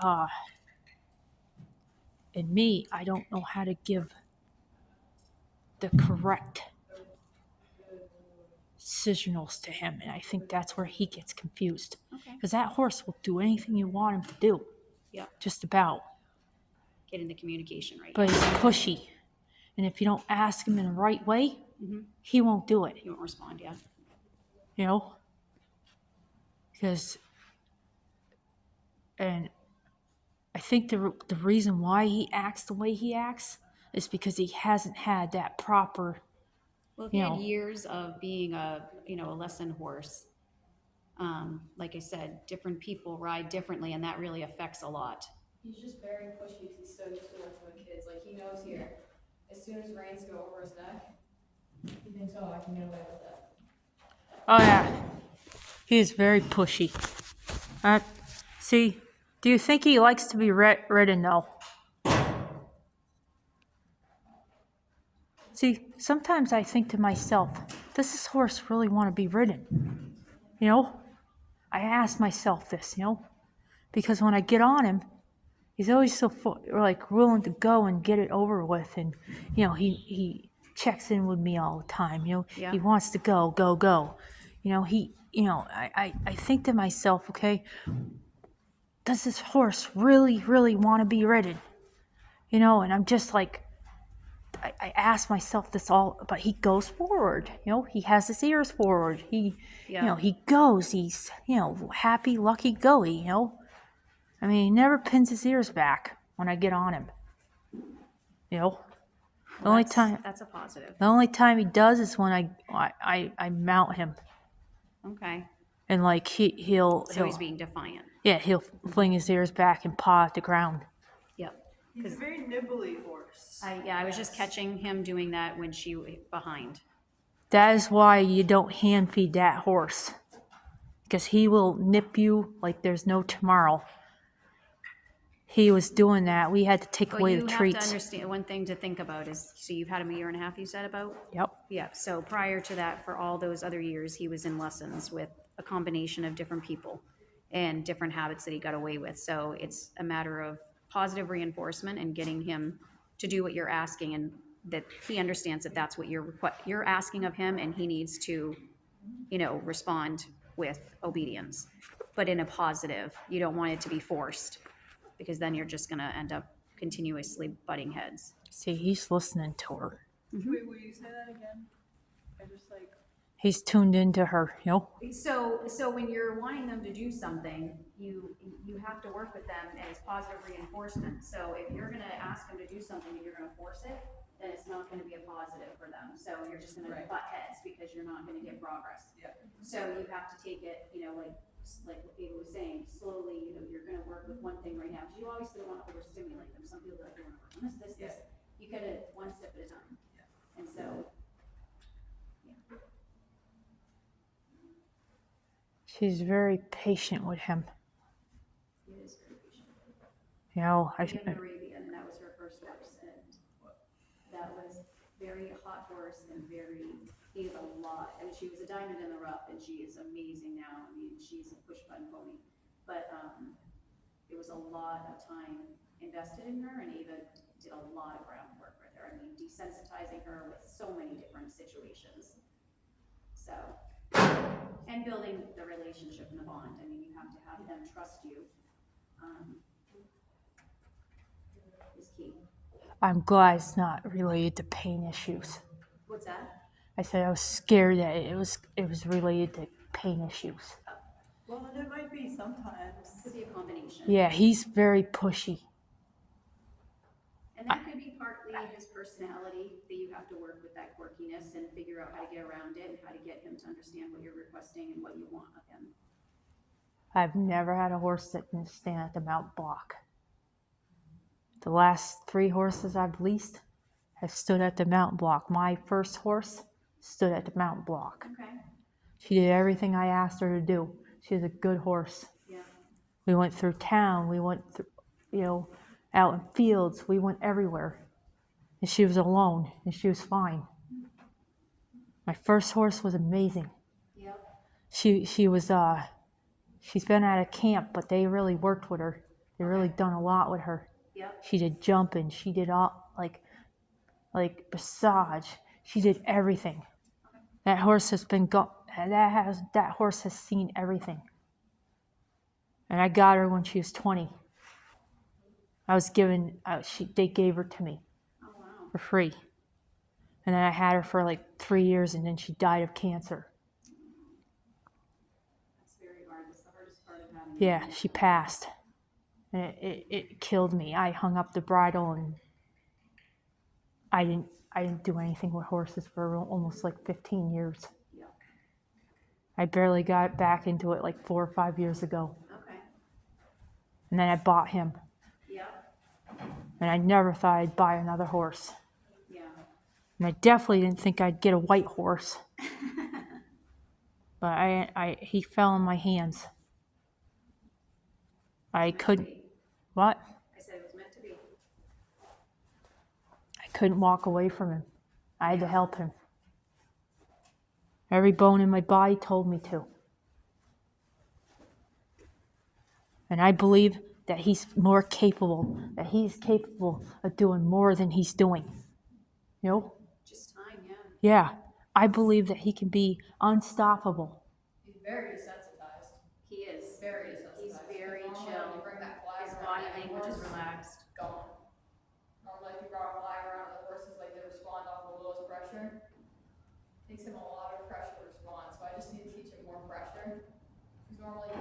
uh, in me, I don't know how to give the correct signals to him, and I think that's where he gets confused. Okay. Because that horse will do anything you want him to do, Yep. just about. Getting the communication right. But he's pushy, and if you don't ask him in the right way, he won't do it. He won't respond. Yeah. You know, and I think the reason why he acts the way he acts is because he hasn't had that proper. Well, if he had years of being a lesson horse, like I said, different people ride differently, and that really affects a lot. He's just very pushy because he's so used to working with kids. Like, he knows here, as soon as reins go over his neck, he thinks, oh, I can get away with it. Oh yeah, he is very pushy. See, do you think he likes to be ridden though? See, sometimes I think to myself, does this horse really want to be ridden? You know, I ask myself this, because when I get on him, he's always so willing to go and get it over with, and he checks in with me all the time. Yeah. He wants to go. I think to myself, okay, does this horse really want to be ridden? And I'm just like, I ask myself this all, but he goes forward. He has his ears forward. He goes. He's happy, lucky, goey. I mean, he never pins his ears back when I get on him. The only time that's a positive. The only time he does is when I mount him. Okay. And like he'll he's being defiant. Yeah, he'll fling his ears back and paw at the ground. Yep. He's a very nibbly horse. I was just catching him doing that when she was behind. That is why you don't hand feed that horse, because he will nip you like there's no tomorrow. He was doing that. We had to take away the treats. You have to understand, one thing to think about is, so you've had him a year and a half, you said about? Yep. Yeah, so prior to that, for all those other years, he was in lessons with a combination of different people and different habits that he got away with. So it's a matter of positive reinforcement and getting him to do what you're asking, and that he understands that that's what you're asking of him, and he needs to, respond with obedience, but in a positive. You don't want it to be forced, because then you're just going to end up continuously butting heads. See, he's listening to her. Wait, will you say that again? He's tuned into her, So when you're wanting them to do something, you have to work with them as positive reinforcement. So if you're going to ask them to do something and you're going to force it, then it's not going to be a positive for them. So you're just going to butt heads because you're not going to get progress. Yeah. So you have to take it, like what Ava was saying, slowly. You're going to work with one thing right now, because you always still want to overstimulate them. Some people are like, they want to work on this. You got to one step at a time. Yeah. And so. She's very patient with him. He is very patient. He had an Arabian, and that was her first horse, and that was very hot horse and he had a lot. I mean, she was a diamond in the rough, and she is amazing now. I mean, she's a push-button pony, but it was a lot of time invested in her, and Ava did a lot of groundwork with her. I mean, desensitizing her with so many different situations. So. And building the relationship and the bond. I mean, you have to have them trust you. Is key. I'm glad it's not related to pain issues. What's that? I said I was scared that it was related to pain issues. Well, and it might be sometimes. It could be a combination. Yeah, he's very pushy. And that could be partly his personality, that you have to work with that quirkiness and figure out how to get around it and how to get him to understand what you're requesting and what you want of him. I've never had a horse that can stand at the mount block. The last 3 horses I've leased have stood at the mount block. My first horse stood at the mount block. Okay. She did everything I asked her to do. She was a good horse. Yeah. We went through town. We went through, out in fields. We went everywhere. And she was alone, and she was fine. My first horse was amazing. Yep. She's been at a camp, but they really worked with her. They really done a lot with her. Yep. She did jumping. She did all like massage. She did everything. That horse has been that horse has seen everything. And I got her when she was 20. They gave her to me Oh, wow. for free. And then I had her for like 3 years, and then she died of cancer. That's very hard. That's the hardest part of having. Yeah, she passed. And it killed me. I hung up the bridle, and I didn't do anything with horses for almost like 15 years. Yeah. I barely got back into it like 4 or 5 years ago. Okay. And then I bought him. Yeah. And I never thought I'd buy another horse. Yeah. And I definitely didn't think I'd get a white horse. But he fell in my hands. I couldn't. What? I said it was meant to be. I couldn't walk away from him. I had to help him. Every bone in my body told me to. And I believe that he's capable of doing more than he's doing. You know? Just time, yeah. Yeah. I believe that he can be unstoppable. He's very desensitized. He is. Very desensitized. He's very Normally chill. when you bring that flag His around body any language is horse, relaxed. gone. Normally if you brought a flag around the horses, like they respond off the lowest pressure. Takes him a lot of pressure to respond, so I just need to teach him more pressure. Because normally